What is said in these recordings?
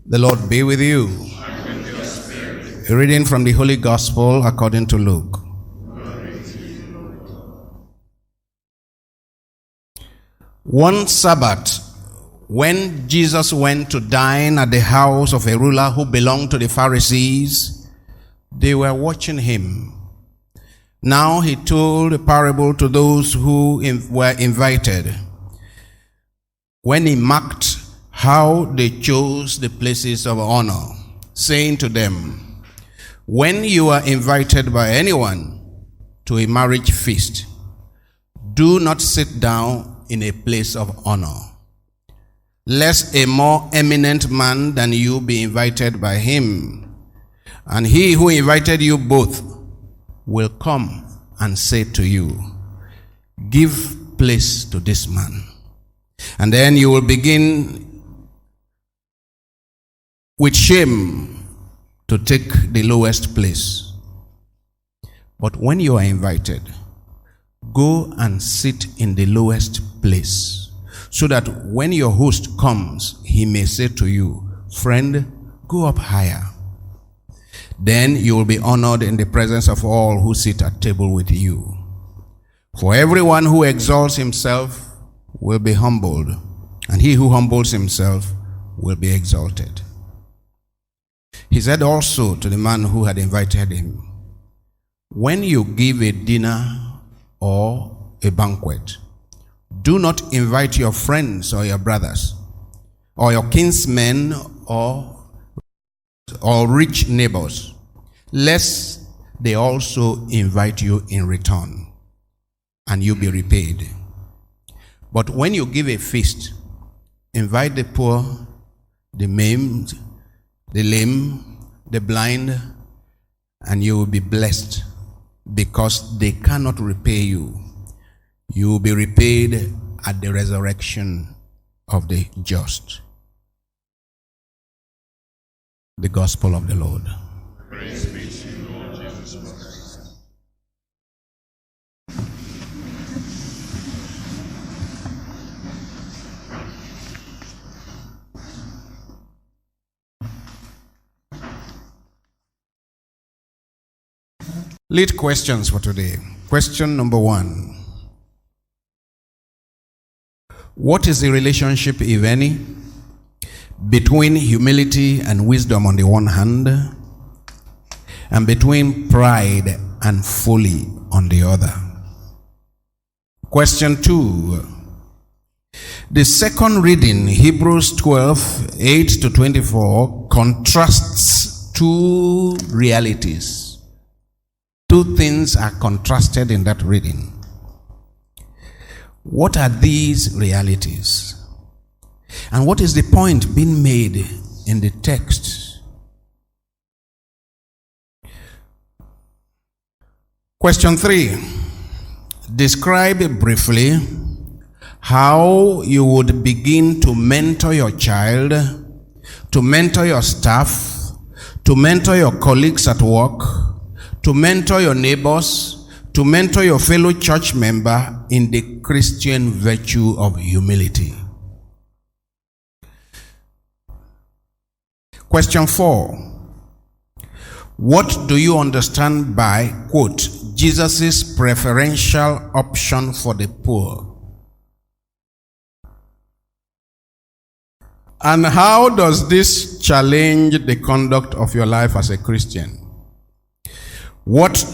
The Lord be with you. And with your spirit. A reading from the Holy Gospel according to Luke. One Sabbath, when Jesus went to dine at the house of a ruler who belonged to the Pharisees, they were watching him. Now he told a parable to those who were invited. When he marked how they chose the places of honor, saying to them, when you are invited by anyone to a marriage feast, do not sit down in a place of honor, lest a more eminent man than you be invited by him, and he who invited you both will come and say to you, give place to this man. And then you will begin with shame to take the lowest place. But when you are invited, go and sit in the lowest place, so that when your host comes, he may say to you, friend, go up higher. Then you will be honored in the presence of all who sit at table with you. For everyone who exalts himself will be humbled, and he who humbles himself will be exalted. He said also to the man who had invited him, when you give a dinner or a banquet, do not invite your friends or your brothers, or your kinsmen or rich neighbors, lest they also invite you in return, and you be repaid. But when you give a feast, invite the poor, the maimed, the lame, the blind, and you will be blessed, because they cannot repay you. You will be repaid at the resurrection of the just. The Gospel of the Lord. Praise be to you, Lord Jesus Christ. Lead questions for today. Question number 1. What is the relationship, if any, between humility and wisdom on the one hand, and between pride and folly on the other? Question 2. The second reading, Hebrews 12, 8 to 24, contrasts two realities. Two things are contrasted in that reading. What are these realities? And what is the point being made in the text? Question 3. Describe briefly how you would begin to mentor your child, to mentor your staff, to mentor your colleagues at work, to mentor your neighbors, to mentor your fellow church member in the Christian virtue of humility. Question 4. What do you understand by, quote, Jesus' preferential option for the poor? And how does this challenge the conduct of your life as a Christian? What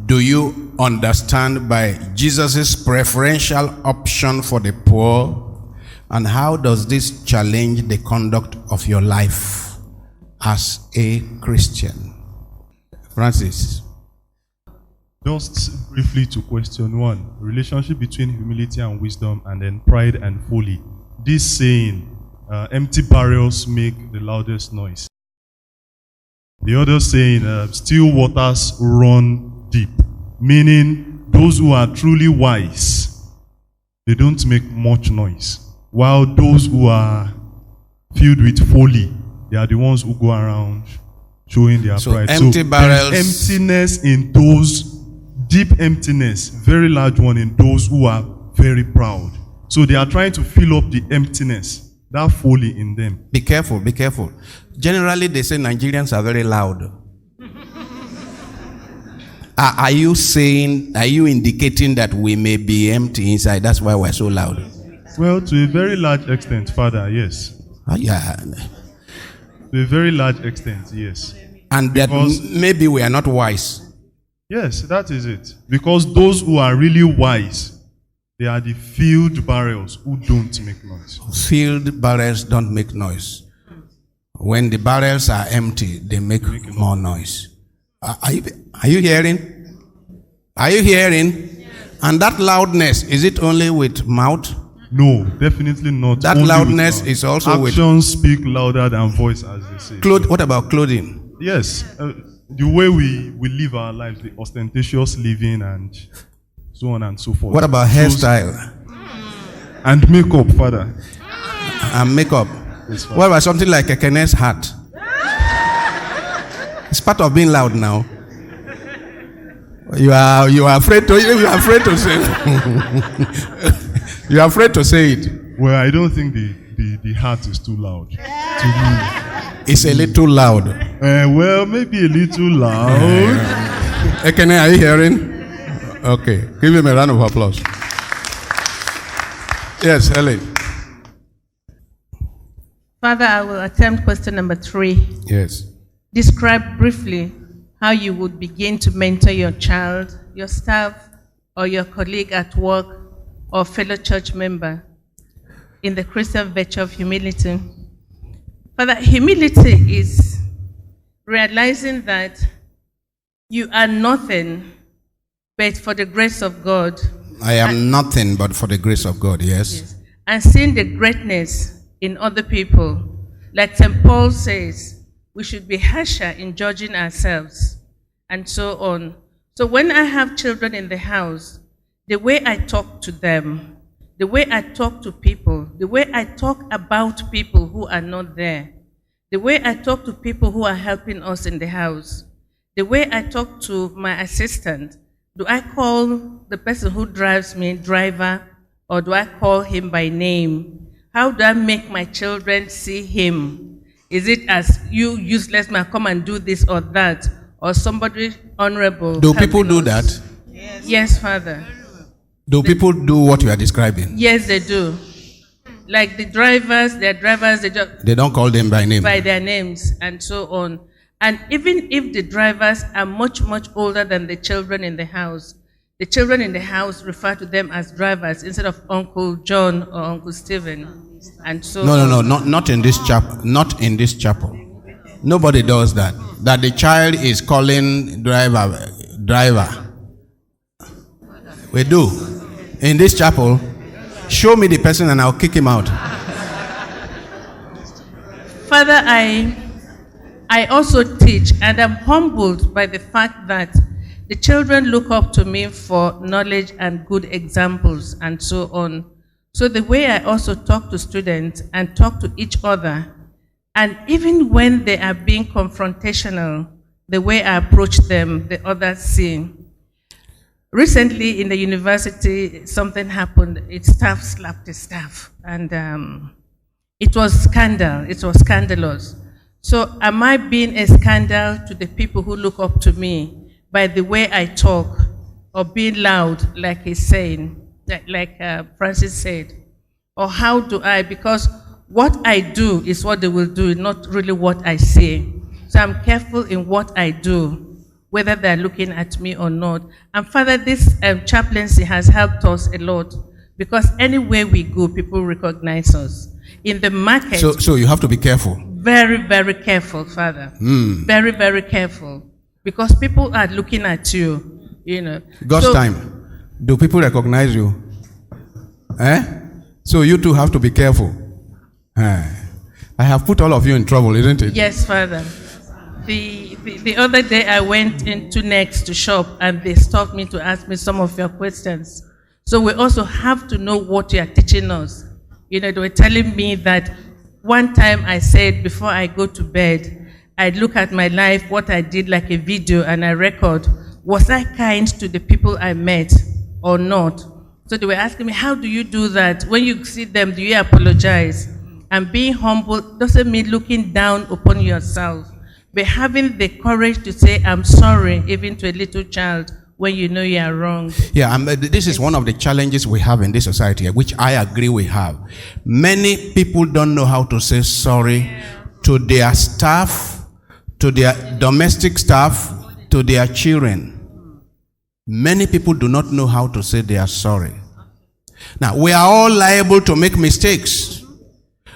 do you understand by Jesus' preferential option for the poor? And how does this challenge the conduct of your life as a Christian? Francis. Just briefly to question 1, relationship between humility and wisdom, and then pride and folly. This saying, empty barrels make the loudest noise. The other saying, still waters run deep, meaning those who are truly wise, they don't make much noise, while those who are filled with folly, they are the ones who go around showing their pride. Empty barrels. There's emptiness in those, deep emptiness, very large one in those who are very proud. So they are trying to fill up the emptiness that folly in them. Be careful, be careful. Generally, they say Nigerians are very loud. Are you indicating that we may be empty inside? That's why we're so loud. Well, to a very large extent, Father, yes. Yeah. To a very large extent, yes. And that maybe we are not wise. Yes, that is it. Because those who are really wise, they are the field barrels who don't make noise. Field barrels don't make noise. When the barrels are empty, they make more noise. Are you hearing? Are you hearing? And that loudness, is it only with mouth? No, definitely not. That only loudness is also with... Actions speak louder than voice, as they say. What about clothing? Yes. The way we live our lives, the ostentatious living and so on and so forth. What about hairstyle? And makeup, Father. And makeup. Yes, what about something like a Kenneth's hat? It's part of being loud now. You are afraid to say it. You are afraid to say it. Well, I don't think the hat is too loud. To me. It's a little loud. Well, maybe a little loud. Ekene, are you hearing? Okay. Give him a round of applause. Yes, Helen. Father, I will attempt question number 3. Yes. Describe briefly how you would begin to mentor your child, your staff, or your colleague at work, or fellow church member in the Christian virtue of humility. Father, humility is realizing that you are nothing but for the grace of God. I am nothing but for the grace of God, yes. And seeing the greatness in other people. Like St. Paul says, we should be harsher in judging ourselves, and so on. So when I have children in the house, the way I talk to them, the way I talk to people, the way I talk about people who are not there, the way I talk to people who are helping us in the house, the way I talk to my assistant, do I call the person who drives me driver, or do I call him by name? How do I make my children see him? Is it as you useless man, come and do this or that, or somebody honorable? Do people do that? Yes, Father. Do people do what you are describing? Yes, they do. Like the drivers, they don't call them by name. By their names and so on. And even if the drivers are much, much older than the children in the house refer to them as drivers instead of Uncle John or Uncle Stephen. And so No, not in this chapel. Not in this chapel. Nobody does that. That the child is calling driver. We do. In this chapel, show me the person and I'll kick him out. Father, I also teach, and I'm humbled by the fact that the children look up to me for knowledge and good examples and so on. So the way I also talk to students and talk to each other, and even when they are being confrontational, the way I approach them, the others see. Recently in the university, something happened. Its staff slapped the staff, and it was scandal. It was scandalous. So am I being a scandal to the people who look up to me by the way I talk, or being loud, like he's saying, like Francis said? Or how do I, because what I do is what they will do, not really what I say. So I'm careful in what I do, whether they're looking at me or not. And Father, this chaplaincy has helped us a lot, because anywhere we go, people recognize us. In the market... So you have to be careful. Very, very careful, Father. Very, very careful. Because people are looking at you, you know. God's time. Do people recognize you? So you too have to be careful. I have put all of you in trouble, isn't it? Yes, Father. The other day I went into Next to shop, and they stopped me to ask me some of your questions. So we also have to know what you are teaching us. You know, they were telling me that one time I said before I go to bed, I'd look at my life, what I did, like a video, and I record. Was I kind to the people I met or not? So they were asking me, how do you do that? When you see them, do you apologize? And being humble doesn't mean looking down upon yourself, but having the courage to say, I'm sorry, even to a little child, when you know you are wrong. Yeah, this is one of the challenges we have in this society, which I agree we have. Many people don't know how to say sorry to their staff, to their domestic staff, to their children. Many people do not know how to say they are sorry. Now, we are all liable to make mistakes.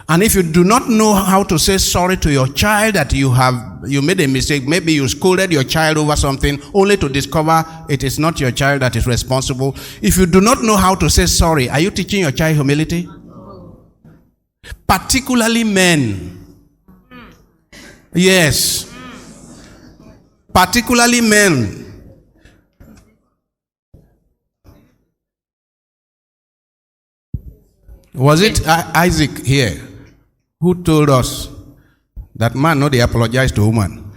And if you do not know how to say sorry to your child that you made a mistake, maybe you scolded your child over something only to discover it is not your child that is responsible. If you do not know how to say sorry, are you teaching your child humility? Particularly men. Yes. Particularly men. Was it Isaac here who told us that man no they apologize to woman?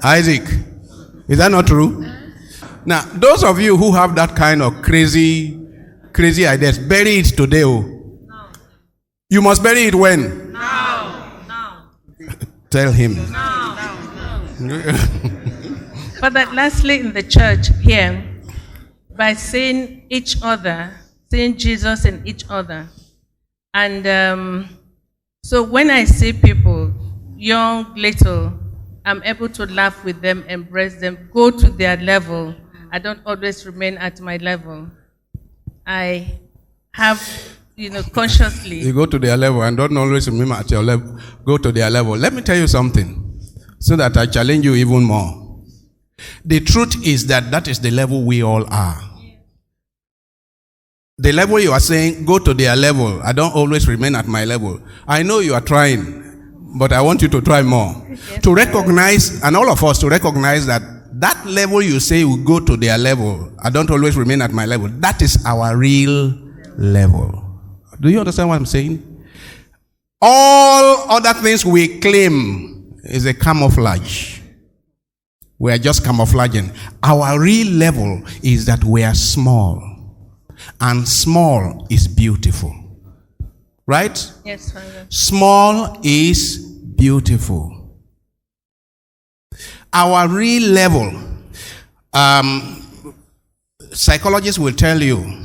Isaac, is that not true? Now, those of you who have that kind of crazy ideas, bury it today. Oh. No. You must bury it when? Now. Tell him. But that lastly in the church here, by saying each other, seeing Jesus in each other. And so when I see people, young, little, I'm able to laugh with them, embrace them, go to their level. I don't always remain at my level. I have, consciously. You go to their level and don't always remain at your level. Go to their level. Let me tell you something so that I challenge you even more. The truth is that is the level we all are. The level you are saying, go to their level. I don't always remain at my level. I know you are trying, but I want you to try more. Yes, to recognize, and all of us to recognize that level you say will go to their level. I don't always remain at my level. That is our real level. Do you understand what I'm saying? All other things we claim is a camouflage. We are just camouflaging. Our real level is that we are small. And small is beautiful. Right? Yes, Father. Small is beautiful. Our real level, psychologists will tell you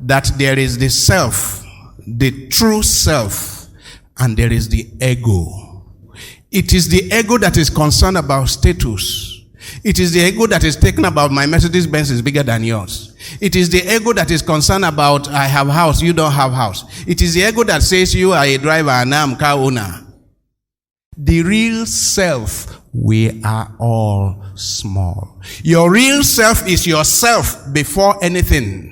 that there is the self, the true self, and there is the ego. It is the ego that is concerned about status. It is the ego that is taken about my Mercedes-Benz is bigger than yours. It is the ego that is concerned about I have house, you don't have house. It is the ego that says you are a driver and I'm car owner. The real self, we are all small. Your real self is yourself before anything.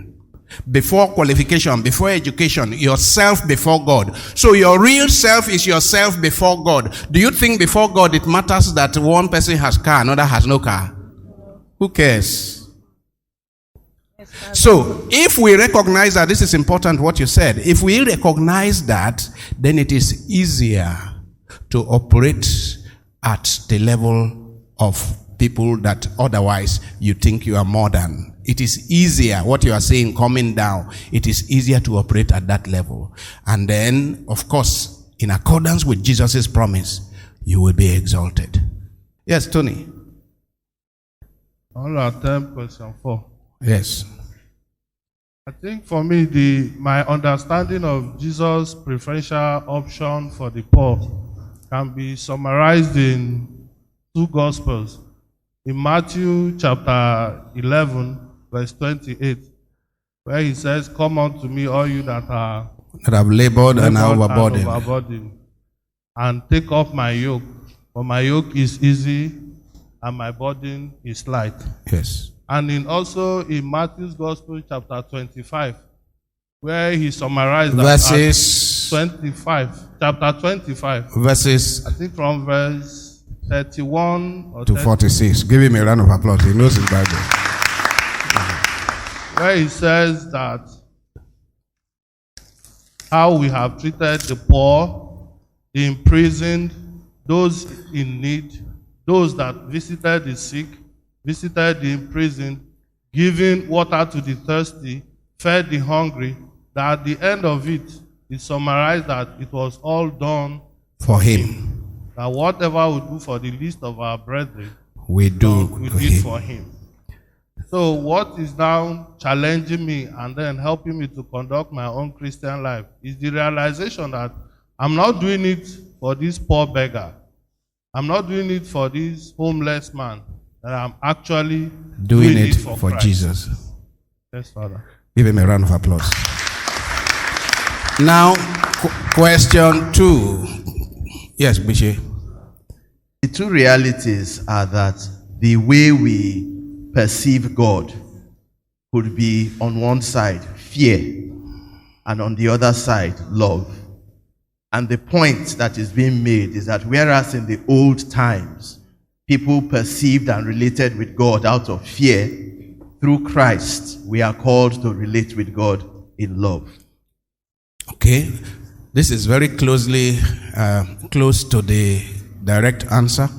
Before qualification, before education, yourself before God. So your real self is yourself before God. Do you think before God it matters that one person has car, another has no car? Who cares? So if we recognize that, this is important what you said, if we recognize that, then it is easier to operate at the level of people that otherwise you think you are more than. It is easier, what you are saying, coming down, it is easier to operate at that level. And then, of course, in accordance with Jesus' promise, you will be exalted. Yes, Tony. All our time, question 4. Yes. I think for me, my understanding of Jesus' preferential option for the poor can be summarized in 2 Gospels. In Matthew chapter 11, verse 28, where he says, "Come unto me, all you that have labored and are overburdened, and take up my yoke, for my yoke is easy and my burden is light." Yes. And also in Matthew's Gospel, chapter 25, where he summarized that verses 25, chapter 25, verses, I think from verse 31 or to 46. Give him a round of applause. He knows his Bible. Where he says that how we have treated the poor, the imprisoned, those in need, those that visited the sick, visited the imprisoned, giving water to the thirsty, fed the hungry, that at the end of it, He summarized that it was all done For him, that whatever we do for the least of our brethren, we do we to did him. for him. So what is now challenging me and then helping me to conduct my own Christian life is the realization that I'm not doing it for this poor beggar. I'm not doing it for this homeless man. That I'm actually Doing it for for Christ. Jesus. Yes, Father. Give him a round of applause. Now, question 2. Yes, Bishi. The two realities are that the way we perceive God could be on one side fear and on the other side love. And the point that is being made is that whereas in the old times people perceived and related with God out of fear, through Christ we are called to relate with God in love. Okay. This is very closely close to the direct answer.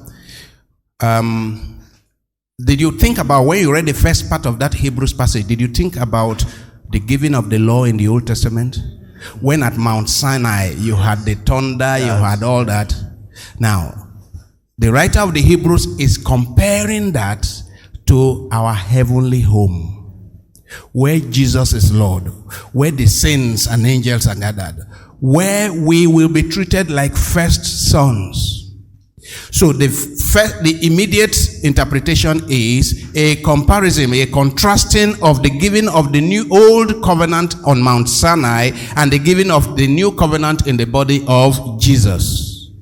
Did you think about, when you read the first part of that Hebrews passage, did you think about the giving of the law in the Old Testament? When at Mount Sinai you had the thunder, you had all that. Now, the writer of the Hebrews is comparing that to our heavenly home, where Jesus is Lord, where the saints and angels are gathered, where we will be treated like first sons. So the immediate interpretation is a comparison, a contrasting of the giving of the new old covenant on Mount Sinai and the giving of the new covenant in the body of Jesus.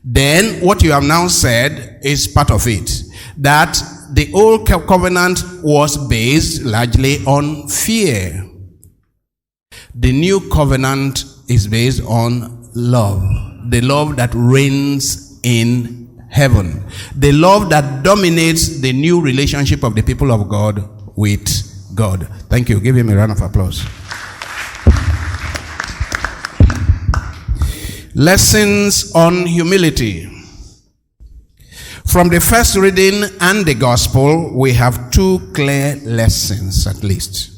Then what you have now said is part of it, that the old covenant was based largely on fear. The new covenant is based on love, the love that reigns in heaven, the love that dominates the new relationship of the people of God with God. Thank you. Give him a round of applause. Lessons on humility. From the first reading and the gospel, we have 2 clear lessons at least.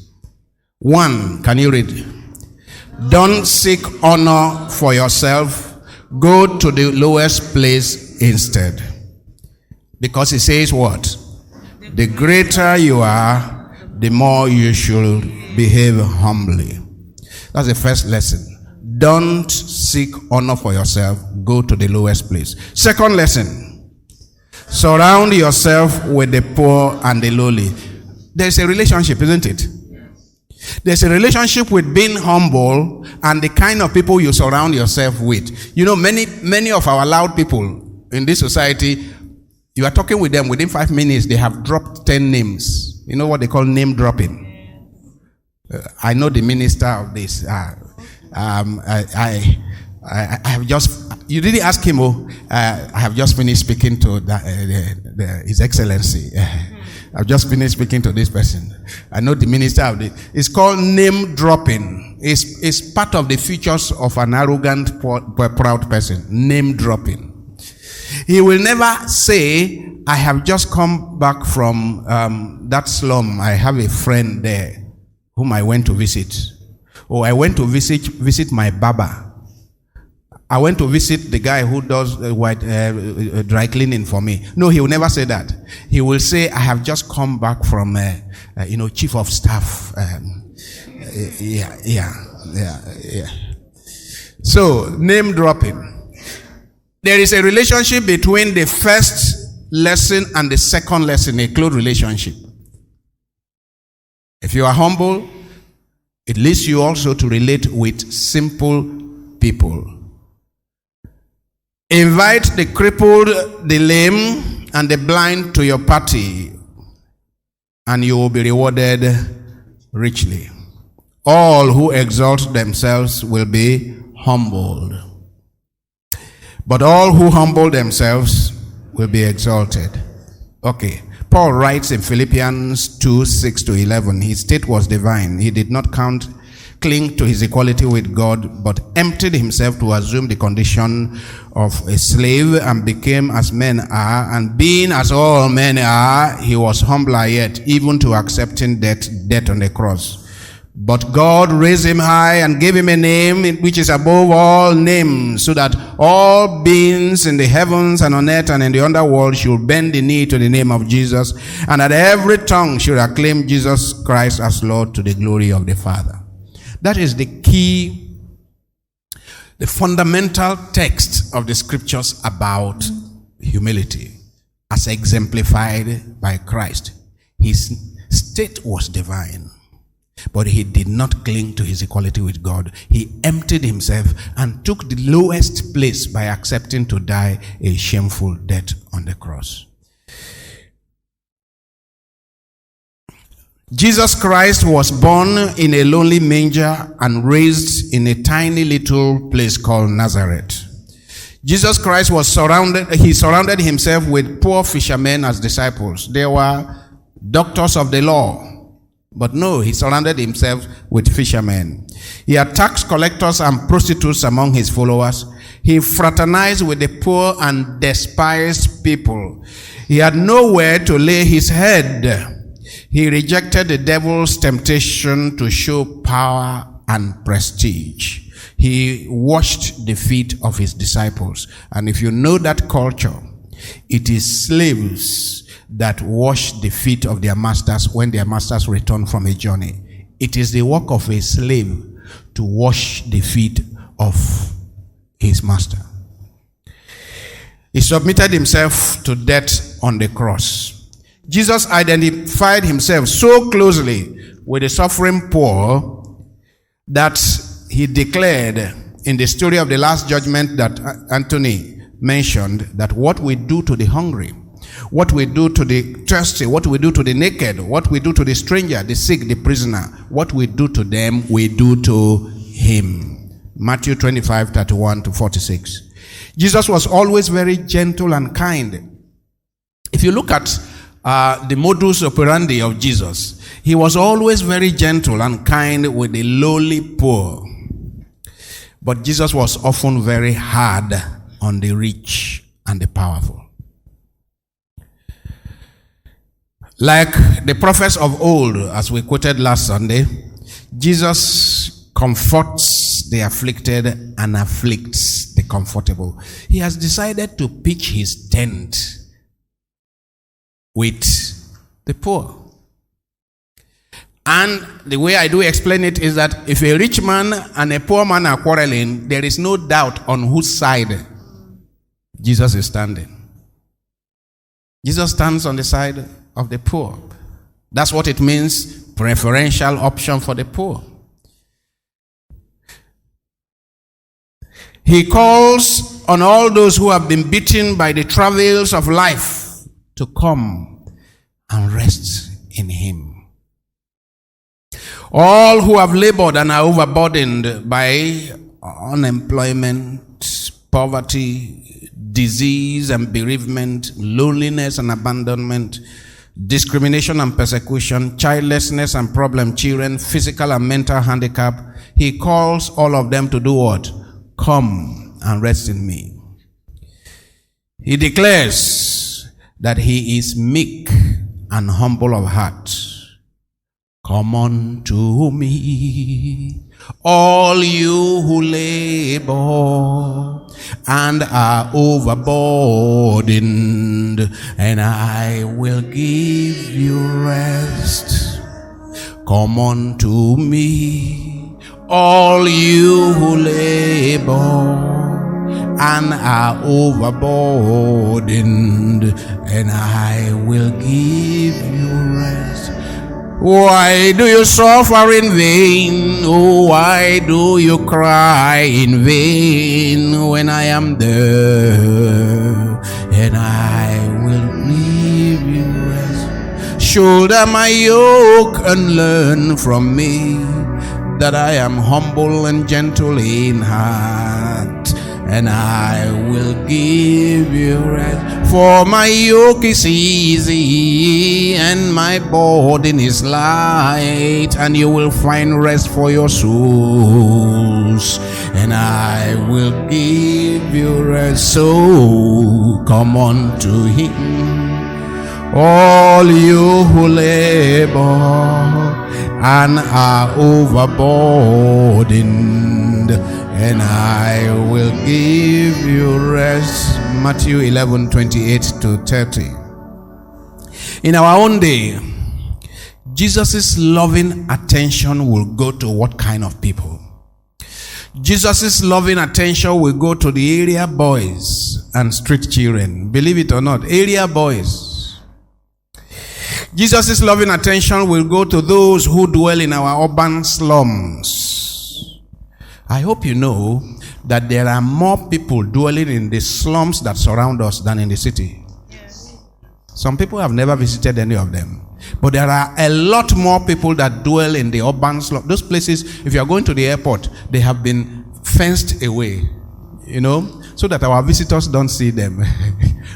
1, can you read? Don't seek honor for yourself. Go to the lowest place instead. Because it says what? The greater you are, the more you should behave humbly. That's the first lesson. Don't seek honor for yourself. Go to the lowest place. Second lesson. Surround yourself with the poor and the lowly. There's a relationship, isn't it? There's a relationship with being humble and the kind of people you surround yourself with. You know, many of our loud people in this society, you are talking with them, within 5 minutes, they have dropped 10 names. You know what they call name dropping? I know the minister of this. I have just, you didn't ask him, I have just finished speaking to His Excellency. I've just finished speaking to this person. I know the minister of this. It's called name dropping. It's part of the features of an arrogant, proud person. Name dropping. He will never say, I have just come back from that slum. I have a friend there whom I went to visit. I went to visit my barber. I went to visit the guy who does white dry cleaning for me. No, he will never say that. He will say, I have just come back from, chief of staff. Yeah. So, name dropping. There is a relationship between the first lesson and the second lesson, a close relationship. If you are humble, it leads you also to relate with simple people. Invite the crippled, the lame, and the blind to your party, and you will be rewarded richly. All who exalt themselves will be humbled, but all who humble themselves will be exalted. Okay. Paul writes in Philippians 2:6-11, his state was divine. He did not cling to his equality with God, but emptied himself to assume the condition of a slave and became as men are, and being as all men are, he was humbler yet, even to accepting death on the cross. But God raised him high and gave him a name which is above all names, so that all beings in the heavens and on earth and in the underworld should bend the knee to the name of Jesus, and that every tongue should acclaim Jesus Christ as Lord to the glory of the Father. That is the key, the fundamental text of the scriptures about humility as exemplified by Christ. His state was divine, but he did not cling to his equality with God. He emptied himself and took the lowest place by accepting to die a shameful death on the cross. Jesus Christ was born in a lonely manger and raised in a tiny little place called Nazareth. Jesus Christ was surrounded himself with poor fishermen as disciples. They were doctors of the law. But no, he surrounded himself with fishermen. He had tax collectors and prostitutes among his followers. He fraternized with the poor and despised people. He had nowhere to lay his head. He rejected the devil's temptation to show power and prestige. He washed the feet of his disciples. And if you know that culture, it is slaves that wash the feet of their masters when their masters return from a journey. It is the work of a slave to wash the feet of his master. He submitted himself to death on the cross. Jesus identified himself so closely with the suffering poor that he declared in the story of the Last Judgment that Anthony mentioned, that what we do to the hungry, what we do to the thirsty, what we do to the naked, what we do to the stranger, the sick, the prisoner, what we do to them, we do to him. Matthew 25:31-46. Jesus was always very gentle and kind. If you look at the modus operandi of Jesus, he was always very gentle and kind with the lowly poor. But Jesus was often very hard on the rich and the powerful. Like the prophets of old, as we quoted last Sunday, Jesus comforts the afflicted and afflicts the comfortable. He has decided to pitch his tent with the poor. And the way I do explain it is that if a rich man and a poor man are quarreling, there is no doubt on whose side Jesus is standing. Jesus stands on the side of the poor. That's what it means, preferential option for the poor. He calls on all those who have been beaten by the travails of life to come and rest in him. All who have labored and are overburdened by unemployment, poverty, disease and bereavement, loneliness and abandonment, discrimination and persecution, childlessness and problem children, physical and mental handicap, he calls all of them to do what? Come and rest in me. He declares that he is meek and humble of heart. Come unto me, all you who labor and are overburdened, and I will give you rest. Come unto me, all you who labor and are overburdened, and I will give you rest. Why do you suffer in vain? Oh, why do you cry in vain when I am there? And I will give you rest. Shoulder my yoke and learn from me, that I am humble and gentle in heart, and I will give you rest. For my yoke is easy and my burden is light, and you will find rest for your souls, and I will give you rest. So come unto him, all you who labor and are overburdened, and I will give you rest. Matthew 11:28-30. In our own day, Jesus' loving attention will go to what kind of people? Jesus' loving attention will go to the area boys and street children. Believe it or not, area boys. Jesus' loving attention will go to those who dwell in our urban slums. I hope you know that there are more people dwelling in the slums that surround us than in the city. Yes. Some people have never visited any of them. But there are a lot more people that dwell in the urban slums. Those places, if you are going to the airport, they have been fenced away, so that our visitors don't see them.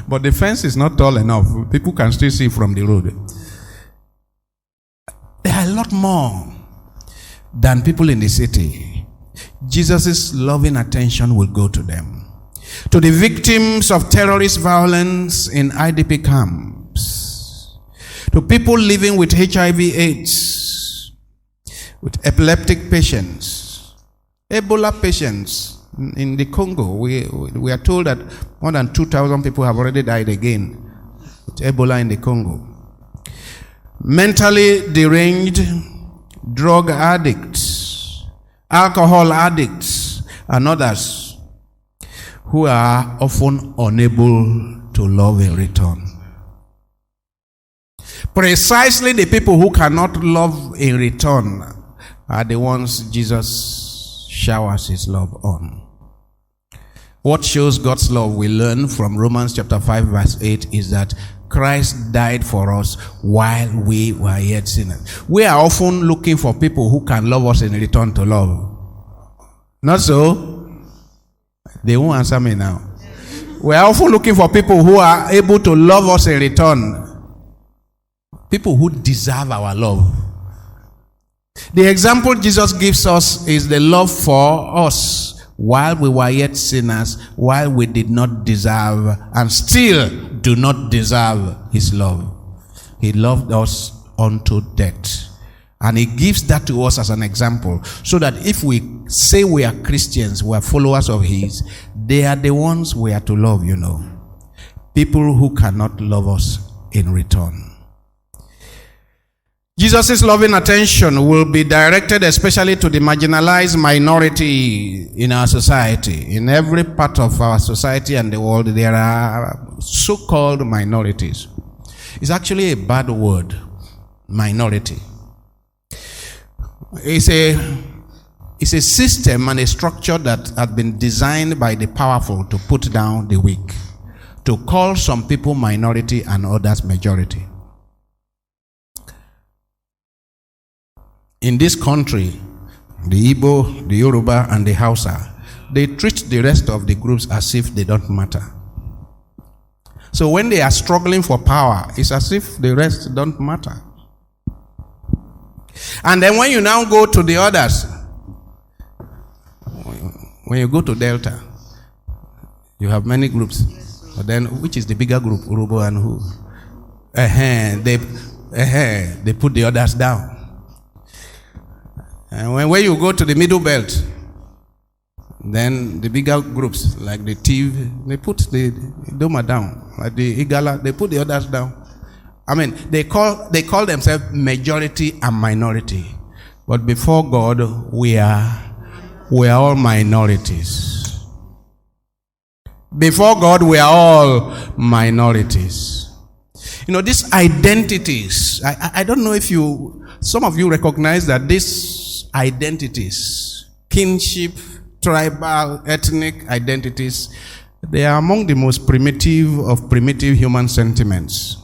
But the fence is not tall enough. People can still see from the road. There are a lot more than people in the city. Jesus' loving attention will go to them. To the victims of terrorist violence in IDP camps. To people living with HIV/AIDS, with epileptic patients, Ebola patients in the Congo. We are told that more than 2,000 people have already died again with Ebola in the Congo. Mentally deranged, drug addicts, alcohol addicts, and others who are often unable to love in return. Precisely the people who cannot love in return are the ones Jesus showers his love on. What shows God's love we learn from Romans chapter 5 verse 8 is that Christ died for us while we were yet sinners. We are often looking for people who can love us in return to love. Not so? They won't answer me now. We are often looking for people who are able to love us in return. People who deserve our love. The example Jesus gives us is the love for us while we were yet sinners, while we did not deserve and still do not deserve his love. He loved us unto death. And he gives that to us as an example, so that if we say we are Christians, we are followers of his, they are the ones we are to love, People who cannot love us in return. Jesus' loving attention will be directed especially to the marginalized minority in our society. In every part of our society and the world, there are so-called minorities. It's actually a bad word, minority. It's a system and a structure that has been designed by the powerful to put down the weak, to call some people minority and others majority. In this country, the Igbo, the Yoruba, and the Hausa, they treat the rest of the groups as if they don't matter. So when they are struggling for power, it's as if the rest don't matter. And then when you now go to the others, when you go to Delta, you have many groups. But then which is the bigger group, Urubo and who? They put the others down. And when you go to the middle belt, then the bigger groups like the Tiv, they put the Doma down. Like the Igala, they put the others down. I mean, they call themselves majority and minority. But before God, we are all minorities. Before God, we are all minorities. These identities, I don't know if some of you recognize that these identities, kinship, tribal, ethnic identities, they are among the most primitive of primitive human sentiments.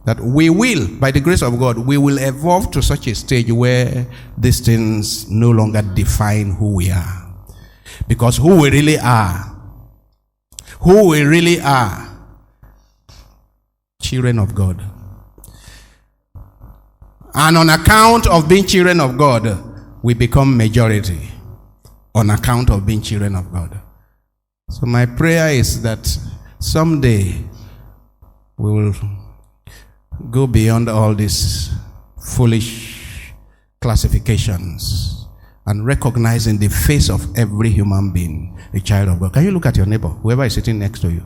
That we will, by the grace of God, we will evolve to such a stage where these things no longer define who we are. Because who we really are, children of God. And on account of being children of God, we become majority. On account of being children of God. So my prayer is that someday we will go beyond all these foolish classifications and recognize in the face of every human being a child of God. Can you look at your neighbor, whoever is sitting next to you?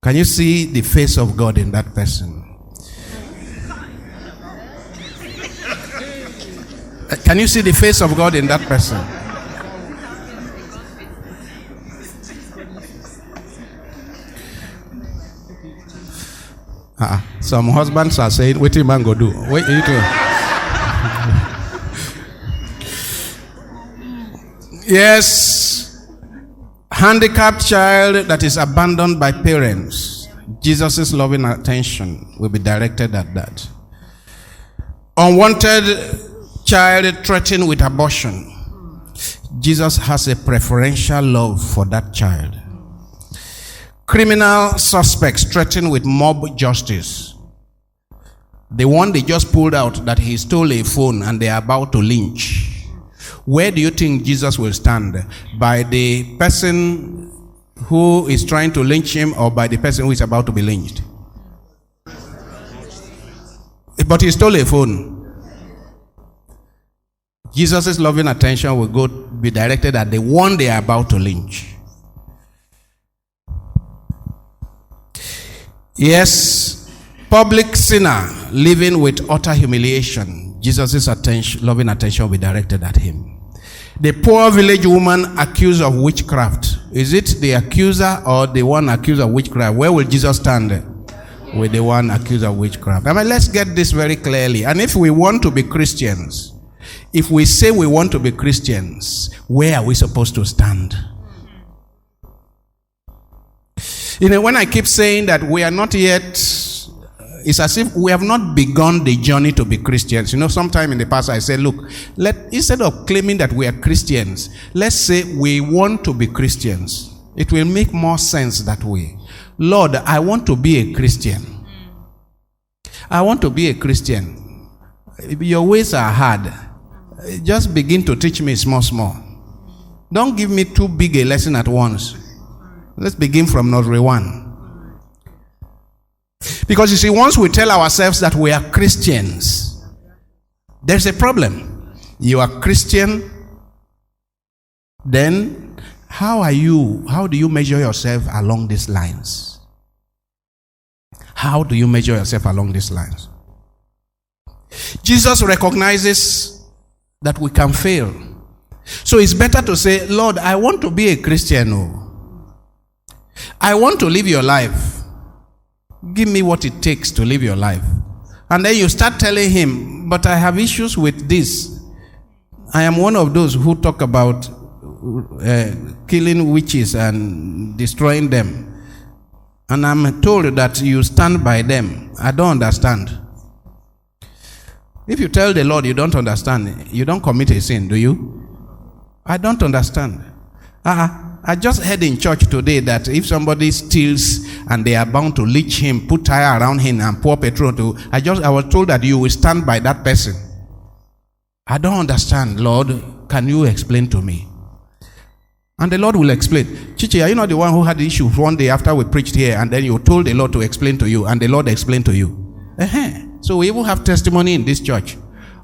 Can you see the face of God in that person? Can you see the face of God in that person? Some husbands are saying, "What a man go do?" Wait, you too. Yes, handicapped child that is abandoned by parents. Jesus' loving attention will be directed at that. Unwanted child threatened with abortion. Jesus has a preferential love for that child. Criminal suspects threatened with mob justice. The one they just pulled out that he stole a phone and they are about to lynch. Where do you think Jesus will stand? By the person who is trying to lynch him or by the person who is about to be lynched? But he stole a phone. Jesus' loving attention will be directed at the one they are about to lynch. Yes, public sinner living with utter humiliation. Jesus' loving attention will be directed at him. The poor village woman accused of witchcraft. Is it the accuser or the one accused of witchcraft? Where will Jesus stand? With the one accused of witchcraft. I mean, let's get this very clearly. And if we want to be Christians, if we say we want to be Christians, where are we supposed to stand? You know, when I keep saying that we are not yet, it's as if we have not begun the journey to be Christians. You know, sometime in the past I said, look, instead of claiming that we are Christians, let's say we want to be Christians. It will make more sense that way. Lord, I want to be a Christian. I want to be a Christian. Your ways are hard. Just begin to teach me small. Don't give me too big a lesson at once. Let's begin from nursery 1. Because you see, once we tell ourselves that we are Christians, there's a problem. You are Christian, then how do you measure yourself along these lines? How do you measure yourself along these lines? Jesus recognizes that we can fail. So it's better to say, Lord, I want to be a Christian. Oh. I want to live your life. Give me what it takes to live your life. And then you start telling him, but I have issues with this. I am one of those who talk about killing witches and destroying them. And I'm told that you stand by them. I don't understand. If you tell the Lord you don't understand, you don't commit a sin, do you? I don't understand. I just heard in church today that if somebody steals and they are bound to leech him, put tire around him and pour petrol to, I was told that you will stand by that person. I don't understand, Lord. Can you explain to me? And the Lord will explain. Chichi, are you not the one who had the issue one day after we preached here and then you told the Lord to explain to you and the Lord explained to you? So we even have testimony in this church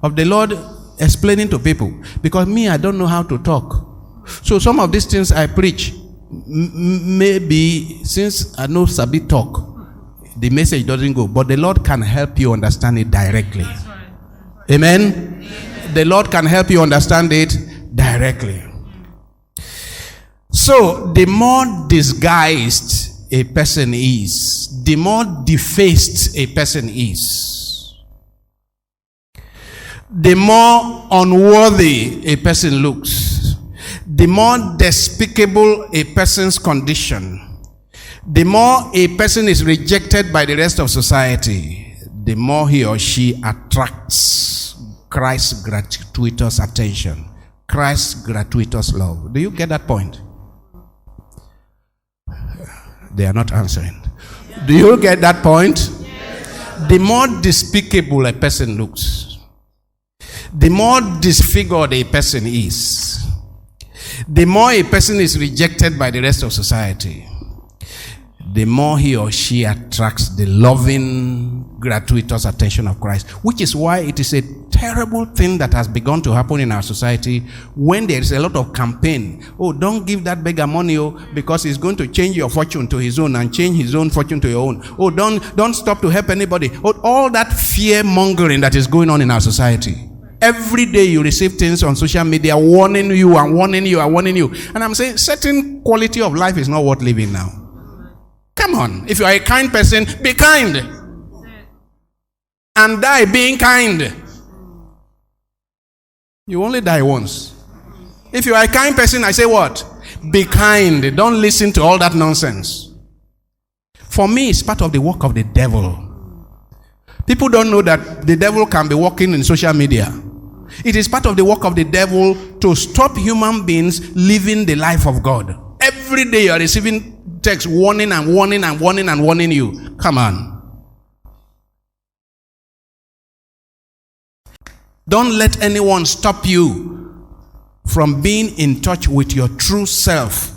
of the Lord explaining to people. Because me, I don't know how to talk. So some of these things I preach, maybe since I know Sabi talk, the message doesn't go. But the Lord can help you understand it directly. Right. Amen? The Lord can help you understand it directly. So the more disguised a person is, the more defaced a person is, the more unworthy a person looks, the more despicable a person's condition, the more a person is rejected by the rest of society, the more he or she attracts Christ's gratuitous attention, Christ's gratuitous love. Do you get that point? They are not answering. Do you get that point? Yes. The more despicable a person looks, the more disfigured a person is, the more a person is rejected by the rest of society, the more he or she attracts the loving, gratuitous attention of Christ, which is why it is a terrible thing that has begun to happen in our society when there is a lot of campaign. Oh, don't give that beggar money, because he's going to change your fortune to his own and change his own fortune to your own. Oh, don't stop to help anybody. Oh, all that fear mongering that is going on in our society. Every day you receive things on social media warning you and warning you and warning you. And I'm saying certain quality of life is not worth living now. Come on. If you are a kind person, be kind. And die being kind. You only die once. If you are a kind person, I say what? Be kind. Don't listen to all that nonsense. For me, it's part of the work of the devil. People don't know that the devil can be working in social media. It is part of the work of the devil to stop human beings living the life of God. Every day you are receiving text warning and warning and warning and warning you. Come on. Don't let anyone stop you from being in touch with your true self.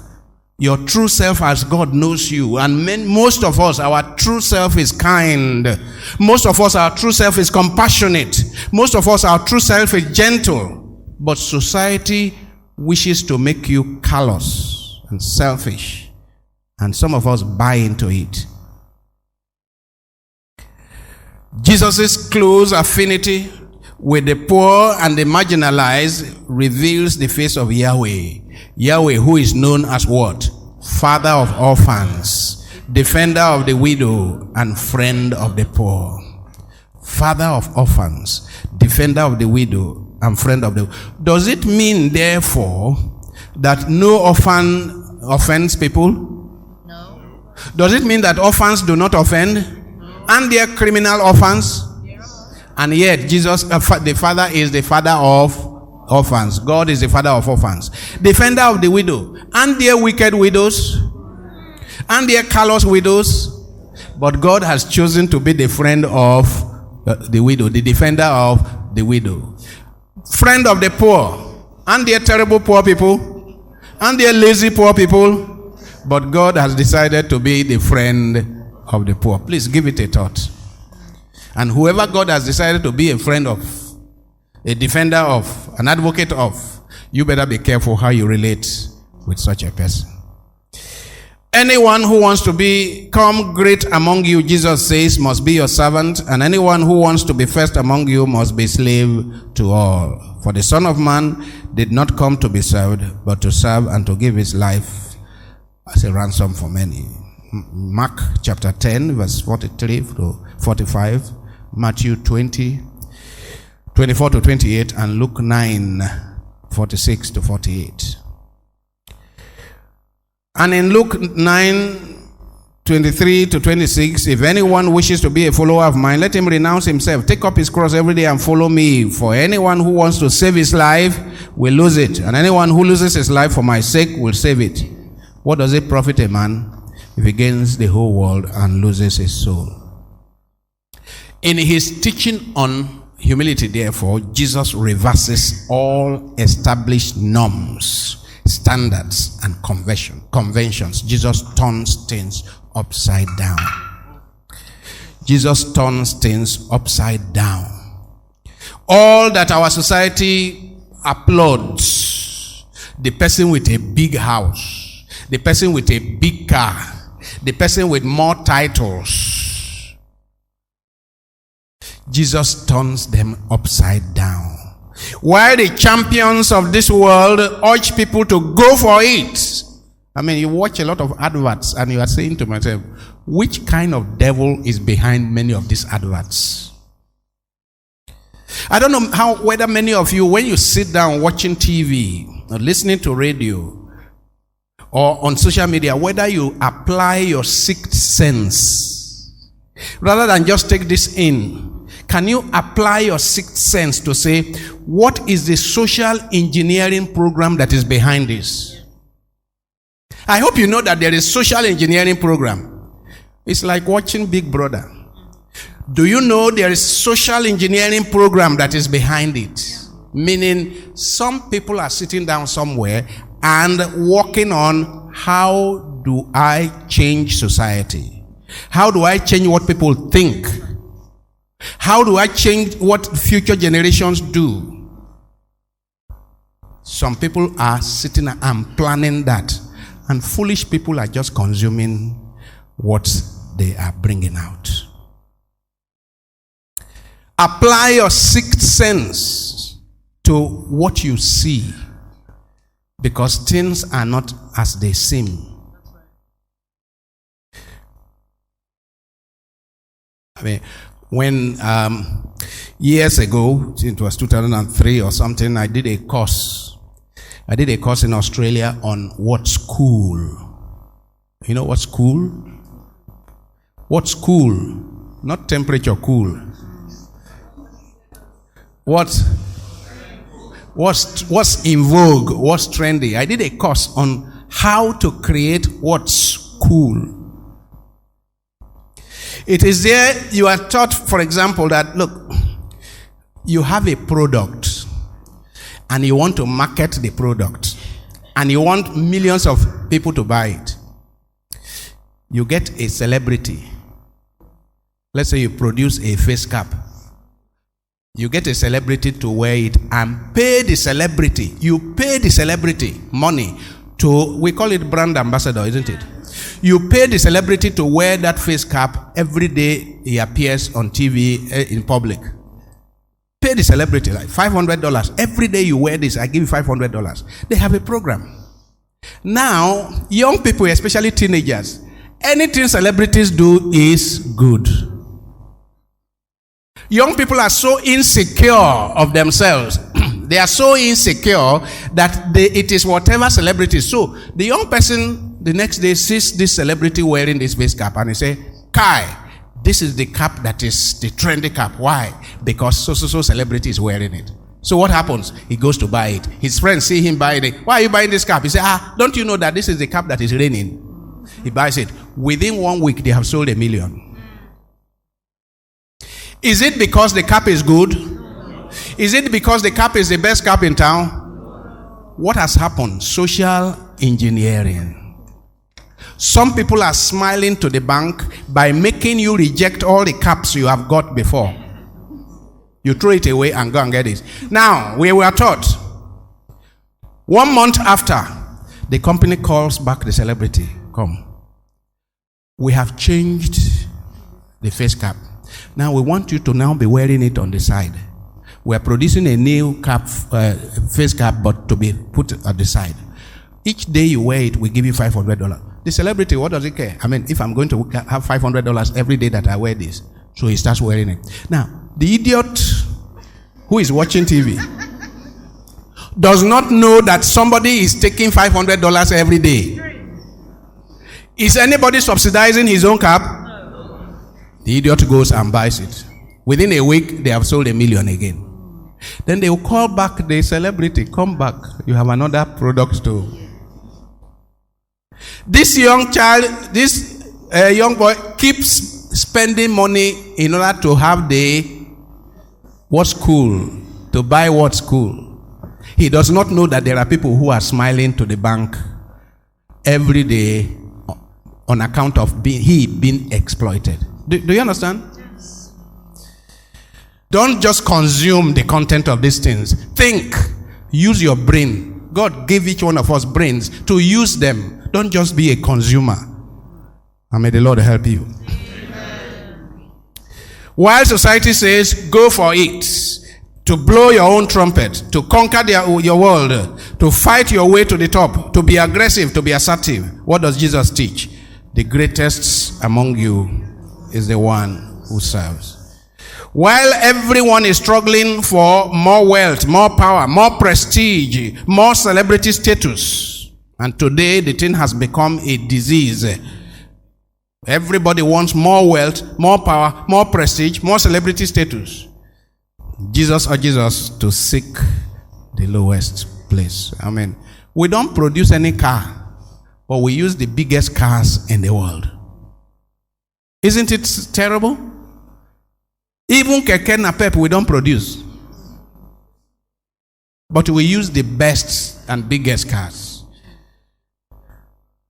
Your true self as God knows you. And most of us, our true self is kind. Most of us, our true self is compassionate. Most of us, our true self is gentle. But society wishes to make you callous and selfish. And some of us buy into it. Jesus' close affinity with the poor and the marginalized reveals the face of Yahweh. Yahweh, who is known as what? Father of orphans, defender of the widow, and friend of the poor. Father of orphans, defender of the widow, and friend of the... Does it mean, therefore, that no orphan offends people? Does it mean that orphans do not offend? And they are criminal orphans? And yet Jesus, the Father is the Father of orphans. God is the Father of orphans. Defender of the widow. And they are wicked widows. And they are callous widows. But God has chosen to be the friend of the widow. The defender of the widow. Friend of the poor. And they are terrible poor people. And they are lazy poor people. But God has decided to be the friend of the poor. Please give it a thought. And whoever God has decided to be a friend of, a defender of, an advocate of, you better be careful how you relate with such a person. Anyone who wants to become great among you, Jesus says, must be your servant. And anyone who wants to be first among you must be slave to all. For the Son of Man did not come to be served, but to serve and to give his life as a ransom for many. Mark chapter 10, verse 43 to 45, Matthew 20, 24 to 28, and Luke 9, 46 to 48. And in Luke 9, 23 to 26, if anyone wishes to be a follower of mine, let him renounce himself, take up his cross every day and follow me. For anyone who wants to save his life will lose it, and anyone who loses his life for my sake will save it. What does it profit a man if he gains the whole world and loses his soul? In his teaching on humility, therefore, Jesus reverses all established norms, standards, and conventions. Jesus turns things upside down. Jesus turns things upside down. All that our society applauds, the person with a big house, the person with a big car, the person with more titles, Jesus turns them upside down. While the champions of this world urge people to go for it. I mean, you watch a lot of adverts and you are saying to myself, which kind of devil is behind many of these adverts? I don't know whether many of you, when you sit down watching TV or listening to radio or on social media, whether you apply your sixth sense rather than just take this in. Can you apply your sixth sense to say, what is the social engineering program that is behind this? I hope you know that there is social engineering program. It's like watching Big Brother. Do you know there is social engineering program that is behind it? Meaning some people are sitting down somewhere and working on how do I change society? How do I change what people think? How do I change what future generations do? Some people are sitting and planning that, and foolish people are just consuming what they are bringing out. Apply your sixth sense to what you see, because things are not as they seem. I mean, when years ago, it was 2003 or something, I did a course in Australia on what's cool. You know what's cool? What's cool? Not temperature cool. What's in vogue? What's trendy? I did a course on how to create what's cool. It is there you are taught, for example, that look, you have a product and you want to market the product and you want millions of people to buy it. You get a celebrity. Let's say you produce a face cap. You get a celebrity to wear it and pay the celebrity. You pay the celebrity money to, we call it brand ambassador, isn't it? You pay the celebrity to wear that face cap every day he appears on TV in public. Pay the celebrity like $500. Every day you wear this, I give you $500. They have a program. Now, young people, especially teenagers, anything celebrities do is good. Young people are so insecure of themselves. They are so insecure that it is whatever celebrity. So the young person the next day sees this celebrity wearing this face cap and he say, Kai, this is the cap that is the trendy cap. Why? Because so celebrity is wearing it. So what happens? He goes to buy it. His friends see him buying it. Why are you buying this cap? He say, don't you know that this is the cap that is raining? He buys it. Within 1 week, they have sold 1 million. Is it because the cap is good? Is it because the cap is the best cap in town? What has happened? Social engineering. Some people are smiling to the bank by making you reject all the caps you have got before. You throw it away and go and get it. Now, we were taught 1 month after, the company calls back the celebrity. Come. We have changed the face cap. Now we want you to now be wearing it on the side. We are producing a new cap, face cap, but to be put at the side. Each day you wear it, we give you $500. The celebrity, what does he care? I mean, if I'm going to have $500 every day that I wear this, so he starts wearing it. Now, the idiot who is watching TV does not know that somebody is taking $500 every day. Is anybody subsidizing his own cap? The idiot goes and buys it. Within a week, they have sold 1 million again. Then they will call back the celebrity. Come back. You have another product too. This young child, this young boy keeps spending money in order to have the what's cool, to buy what's cool. He does not know that there are people who are smiling to the bank every day on account of being exploited. Do you understand? Yes. Don't just consume the content of these things. Think. Use your brain. God gave each one of us brains to use them. Don't just be a consumer. And may the Lord help you. Amen. While society says, go for it, to blow your own trumpet, to conquer your world, to fight your way to the top, to be aggressive, to be assertive, what does Jesus teach? The greatest among you is the one who serves. While everyone is struggling for more wealth, more power, more prestige, more celebrity status, and today the thing has become a disease. Everybody wants more wealth, more power, more prestige, more celebrity status. Jesus urges us to seek the lowest place. I mean, we don't produce any car, but we use the biggest cars in the world. Isn't it terrible? Even keke napep we don't produce. But we use the best and biggest cars.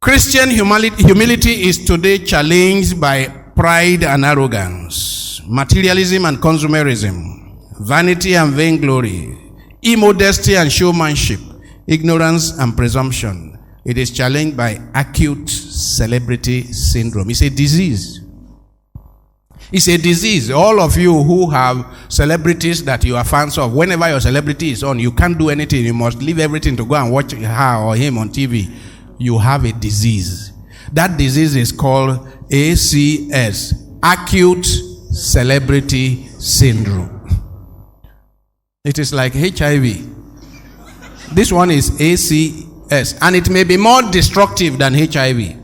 Christian humility is today challenged by pride and arrogance, materialism and consumerism, vanity and vainglory, immodesty and showmanship, ignorance and presumption. It is challenged by acute celebrity syndrome. It's a disease. It's a disease. All of you who have celebrities that you are fans of, whenever your celebrity is on, you can't do anything. You must leave everything to go and watch her or him on TV. You have a disease. That disease is called ACS, acute celebrity syndrome. It is like HIV. This one is ACS, and it may be more destructive than HIV.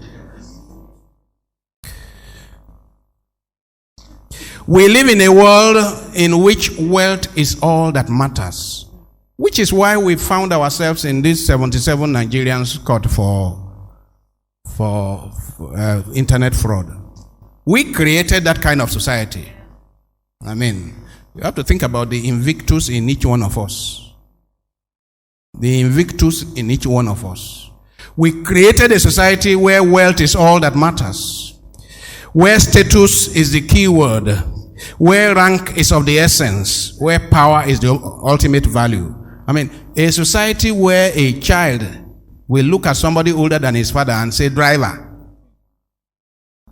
We live in a world in which wealth is all that matters. Which is why we found ourselves in this 77 Nigerians caught for internet fraud. We created that kind of society. I mean, you have to think about the invictus in each one of us. The invictus in each one of us. We created a society where wealth is all that matters, where status is the key word, where rank is of the essence, where power is the ultimate value. I mean, a society where a child will look at somebody older than his father and say, driver.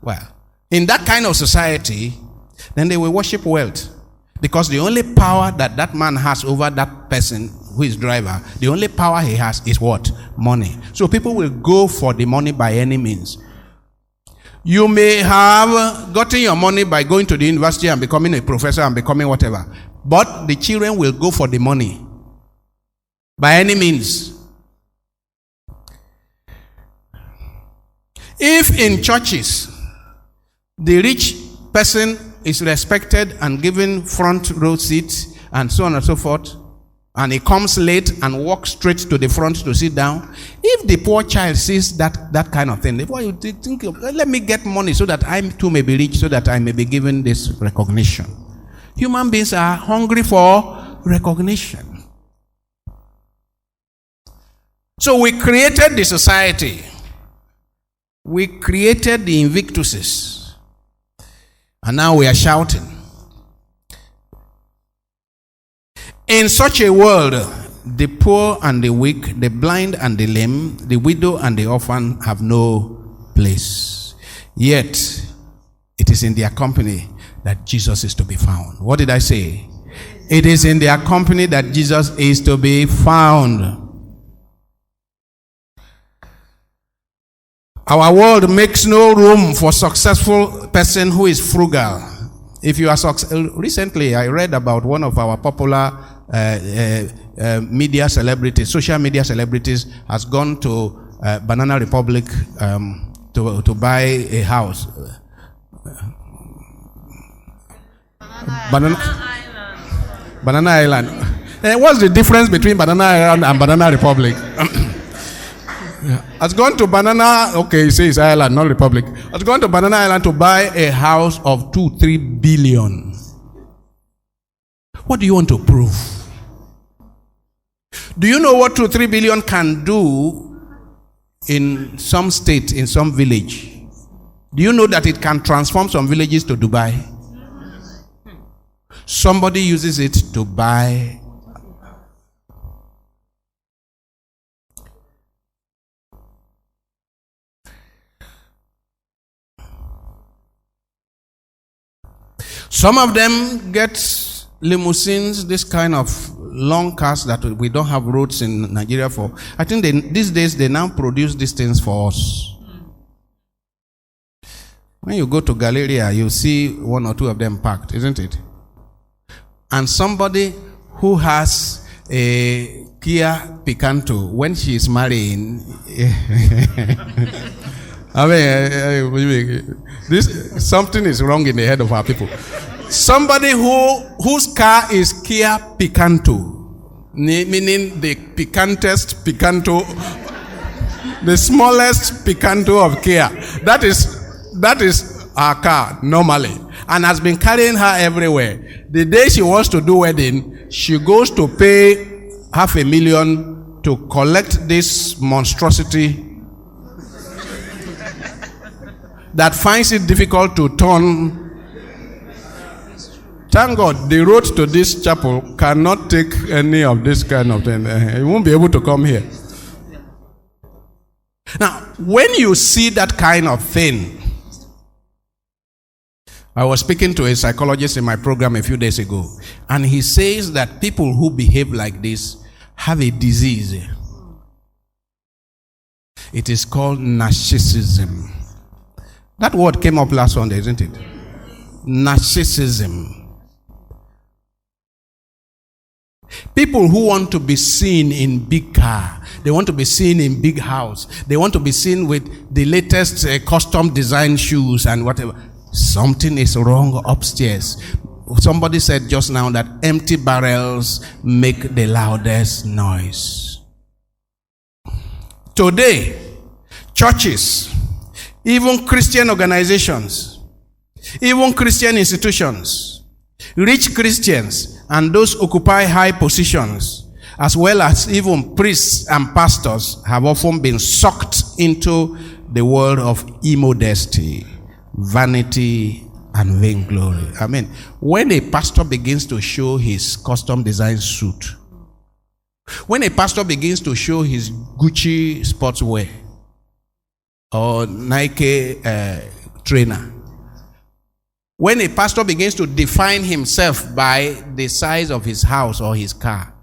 Well, in that kind of society, then they will worship wealth. Because the only power that that man has over that person who is driver, the only power he has is what? Money. So people will go for the money by any means. You may have gotten your money by going to the university and becoming a professor and becoming whatever. But the children will go for the money. By any means. If in churches, the rich person is respected and given front row seats and so on and so forth, and he comes late and walks straight to the front to sit down, if the poor child sees that kind of thing, before you think, let me get money so that I too may be rich, so that I may be given this recognition. Human beings are hungry for recognition. So we created the society. We created the invictuses. And now we are shouting. In such a world, the poor and the weak, the blind and the lame, the widow and the orphan have no place. Yet, it is in their company that Jesus is to be found. What did I say? It is in their company that Jesus is to be found. Our world makes no room for successful person who is frugal. If you are recently, I read about one of our popular media celebrities, social media celebrities, has gone to Banana Republic to buy a house. Banana Island. What's the difference between Banana Island and Banana Republic? Has gone to Banana, okay, he says Island, not Republic. Has gone to Banana Island to buy a house of 2-3 billion. What do you want to prove? Do you know what 2-3 billion can do in some state, in some village? Do you know that it can transform some villages to Dubai? Somebody uses it to buy. Some of them get limousines, this kind of long cars that we don't have roads in Nigeria for. I think these days they now produce these things for us. When you go to Galleria, you see one or two of them parked, isn't it? And somebody who has a Kia Picanto, when she is marrying, I mean, something is wrong in the head of our people. Somebody whose car is Kia Picanto, meaning the picantest Picanto, the smallest Picanto of Kia. That is our car normally, and has been carrying her everywhere. The day she wants to do wedding, she goes to pay $500,000 to collect this monstrosity that finds it difficult to turn. Thank God, the road to this chapel cannot take any of this kind of thing. You won't be able to come here. Now, when you see that kind of thing, I was speaking to a psychologist in my program a few days ago, and he says that people who behave like this have a disease. It is called narcissism. That word came up last Sunday, isn't it? Narcissism. People who want to be seen in big car, they want to be seen in big house, they want to be seen with the latest custom design shoes and whatever. Something is wrong upstairs. Somebody said just now that empty barrels make the loudest noise. Today, churches, even Christian organizations, even Christian institutions, rich Christians, and those occupy high positions, as well as even priests and pastors, have often been sucked into the world of immodesty, vanity, and vainglory. I mean, when a pastor begins to show his custom design suit, when a pastor begins to show his Gucci sportswear or Nike trainer, when a pastor begins to define himself by the size of his house or his car,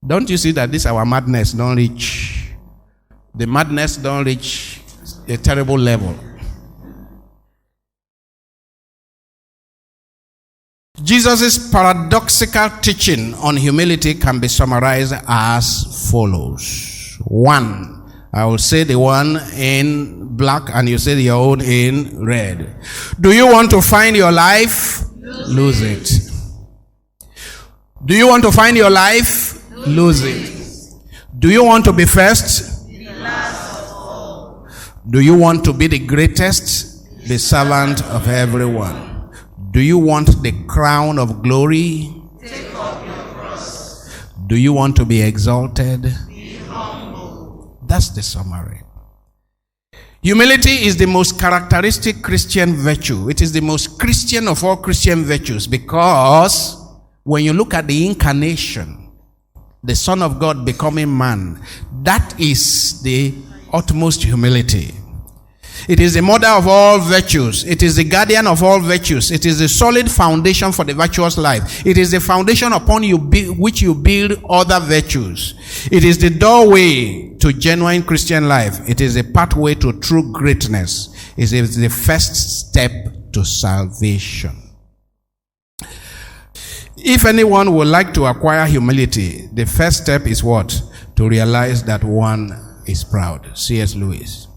don't you see that this our madness don't reach, the madness don't reach a terrible level? Jesus' paradoxical teaching on humility can be summarized as follows. 1, I will say the one in black and you say your own in red. Do you want to find your life? Lose it. Do you want to find your life? Lose it. Do you want to be first? Do you want to be the greatest? The servant of everyone. Do you want the crown of glory? Take up your cross. Do you want to be exalted? Be humble. That's the summary. Humility is the most characteristic Christian virtue. It is the most Christian of all Christian virtues, because when you look at the incarnation, the Son of God becoming man, that is the utmost humility. It is the mother of all virtues. It is the guardian of all virtues. It is the solid foundation for the virtuous life. It is the foundation upon which you build other virtues. It is the doorway to genuine Christian life. It is the pathway to true greatness. It is the first step to salvation. If anyone would like to acquire humility, the first step is what? To realize that one is proud. C.S. Lewis.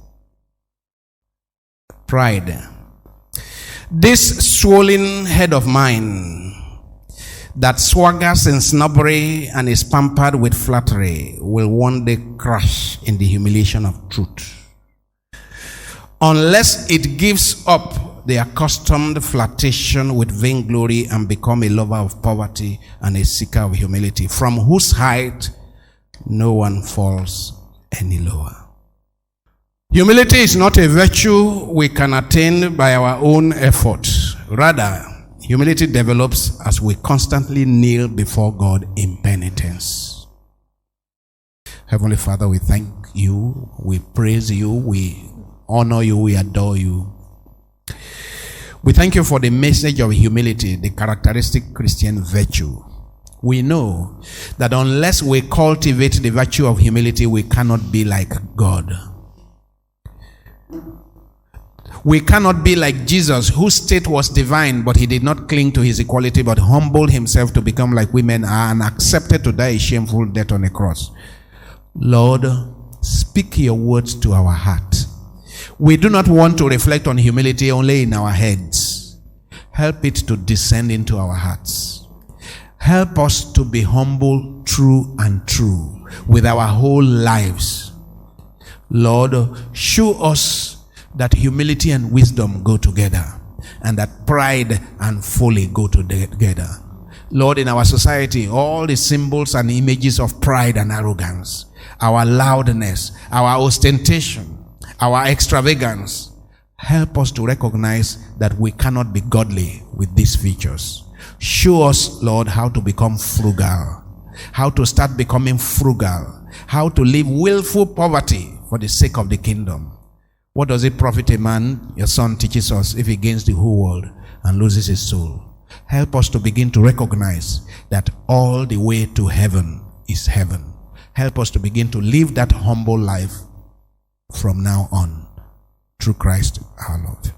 Pride. This swollen head of mine that swaggers in snobbery and is pampered with flattery will one day crash in the humiliation of truth, unless it gives up the accustomed flirtation with vainglory and become a lover of poverty and a seeker of humility, from whose height no one falls any lower. Humility is not a virtue we can attain by our own effort. Rather, humility develops as we constantly kneel before God in penitence. Heavenly Father, we thank you, we praise you, we honor you, we adore you. We thank you for the message of humility, the characteristic Christian virtue. We know that unless we cultivate the virtue of humility, we cannot be like God. We cannot be like Jesus, whose state was divine, but he did not cling to his equality, but humbled himself to become like women and accepted to die a shameful death on a cross. Lord, speak your words to our heart. We do not want to reflect on humility only in our heads. Help it to descend into our hearts. Help us to be humble, true, with our whole lives. Lord, show us that humility and wisdom go together, and that pride and folly go together. Lord, in our society, all the symbols and images of pride and arrogance, our loudness, our ostentation, our extravagance, Help us to recognize that we cannot be godly with these features. Show us, Lord, how to become frugal, how to start becoming frugal, how to live willful poverty for the sake of the kingdom. What does it profit a man, your son teaches us, if he gains the whole world and loses his soul? Help us to begin to recognize that all the way to heaven is heaven. Help us to begin to live that humble life from now on, through Christ our Lord.